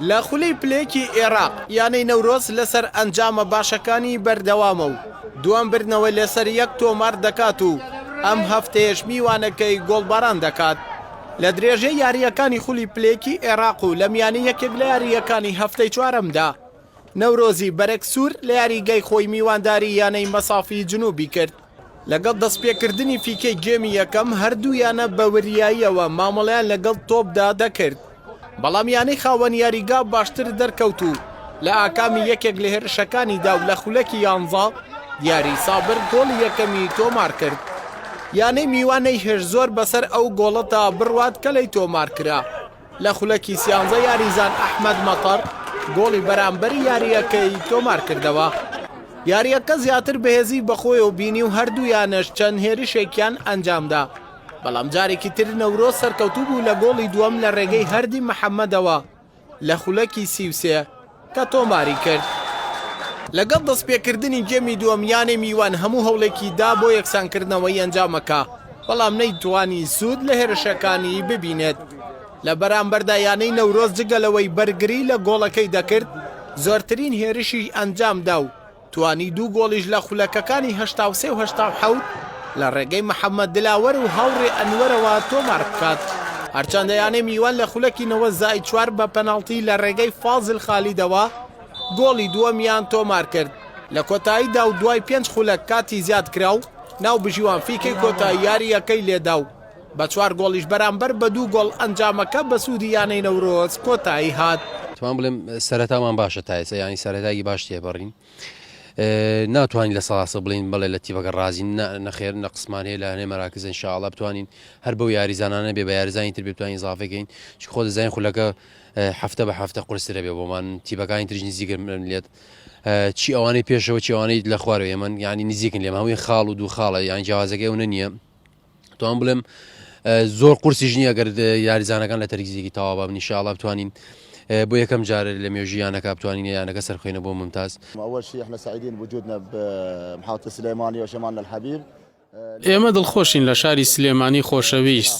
لە خولەی پلەیەکی عێراق یانەی نەورۆز لەسەر ئەنجامە باشەکانی بەردەوامە و دوام برنەوە لەسەر یەک تۆمار دەکات و ئەم هەفتەیەش میوانەکەی گۆڵباران دەکات لە درێژەی یاریەکانی خولی پلەیەکی عێراق و لە میانە یەکێک لە یاریەکانی هەفتەی چوارەمدا نەورۆزی بەرەکسوور لە یاریگای خۆی میوانداری یانەی مەسافی جنوبی کرد لەگەڵ دەستپێکردنی فیکەی گێمی یەکەم هەردوویانە بە وریاییەوە مامەڵەیان لەگەڵ تۆپدا دەکرد بەڵام یانەی خاوەن یاریگا باشتر دەرکەوت و لە ئاکامی یەکێک لە هێرشەکانیدا و لە خولەکی یانزە دیاری سابر گۆڵی یەکەمی تۆمار کرد یانەی میوانەی هێش زۆر بەسەر ئەو گۆڵەتا بڕوات کە لەی تۆمار کرا لە خولەکی سیانزە یاریزان ئەحمەد مەتەر گۆڵی بەرامبەری یاریەکەی تۆمار کردەوە یاریەکە زیاتر بەهێزی بەخۆی و بینی و هەردوویانش چەند هێرشێکیان ئەنجامدا بەڵام جارێکی تر نەورۆز سەرکەوتوو بوو لە گۆڵی دووەم لە ڕێگەی هەردی محەممەدەوە لە خولەکی سیوسێ کە تۆماری کرد لەگەڵ دەستپێکردنی گێمی دووەم یانەی میوان هەموو هەوڵێکی دا بۆ یەکسانکردنەوەی ئەنجامەکە بەڵام نەیتوانی سوود لە هێرشەکانی ببینێت لە بەرامبەردا یانەی نەورۆز جگەلەوەی بەرگری لە گۆڵەکەی دەکرد زۆرترین هێرشی ئەنجامدا و توانی دوو گۆڵیش لە خولەکەکانی 83 و 87 لە ڕێگەی محەممەد دلاوەر و هاوڕێ ئەنوەرەوە تۆمار بکات هەرچەندە یانەی میوان لە خولەکی 94 بە پەناڵتی لە ڕێگەی فازل خالیدەوە گۆڵی دووەمیان تۆمار کرد لە کۆتاییدا و دوای 5 خولەک کاتی زیاد کرا و ناو بژیوان فیکەی کۆتایی یاریەکەی لێدا و بە 4 گۆڵیش بەرامبەر بە 2 گۆڵ ئەنجامەکە بە سوودی یانەی نەورۆز کۆتایی هات توان بڵێم سەرەتامان باشە تایسە ینی سەرەتایی باش تێبڕین ناتوانین لە سەڵاسە بڵین بڵێ لە تیڤەکە ڕازین نەخێر نە قسمان هەیە لە هەنێ مەراکز ئینشاءڵڵا بتوانین هەر بەو یاریزانانە بێ بە یاریزانی تر بتوانین ئیزافەکەین چ خۆ دەزانین خولەکە هەفتە بە هەفتە قورسرە بێ بۆمان تیڤەکانی تریش نزیکر لێت چی ئەوانەی پێشەوە چی ئەوانەی لە خوارەوە ئێمە ینی نزیکن لێمە هەمووی خاڵ و دوو خاڵە یان جیاوازەکەی ئەوە نییە توان بڵێم زۆر قورسیش نییە گەر یاریزانەکان لە تەرکیزێکی تەواو بابن ئینشاءڵڵا بتوانین بۆ یەکەم جارە لە مێژویانەکە بتوانین یانەکە سەرخوێنە بۆ ممتاز أول شيء احنا سعيدين بوجودنا بمحافظة السليمانية وشمالنا الحبيب ئێمە دڵخۆشین لە شاری سلێمانی خۆشەویست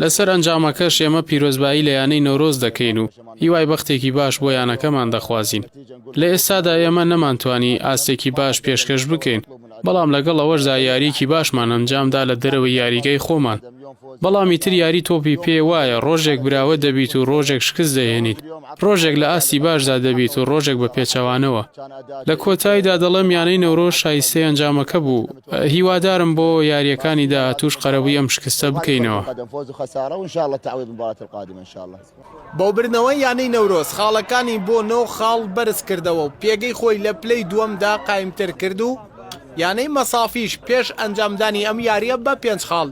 لەسەر ئەنجامەکەش ئێمە پیرۆزبایی لە یانەی نەورۆز دەکەین و هیوای بەختێکی باش بۆ یانەکەمان دەخوازین لە ئێستادا ئێمە نەمانتوانی ئاستێکی باش پێشکەش بکەین بەڵام لەگەڵ ئەوەشدا یاریکی باشمان ئەنجامدا لە دەرەوەی یاریگەی خۆمان بەڵامی تر یاری تۆپی پێ وایە ڕۆژێک براوە دەبیت و ڕۆژێک شکست دەهێنیت ڕۆژێک لە ئاستی باشدا دەبیت و ڕۆژێک بە پێچەوانەوە لە کۆتاییدا دەڵێم یانەی نەورۆز شایستەی ئەنجامەکە بوو هیوادارم بۆ یاریەکانی داهاتووش قەرەبووی ئەم شکستە بکەینەوە بۆ برنەوەی یانەی نەورۆز خاڵەکانی بۆ 9 خاڵ بەرز کردەوە و پێگەی خۆی لە پلەی دووەمدا قایمتر کرد و یانەی مەسافیش پێش ئەنجامدانی ئەم یاریە بە 5 خاڵ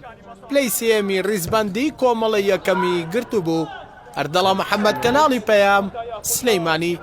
پلەی سێمی ڕیزبەندی کۆمەڵە یەکەمی گرت بوو ئەردەڵا محەممەد کەناڵی پەیام سلەیمانی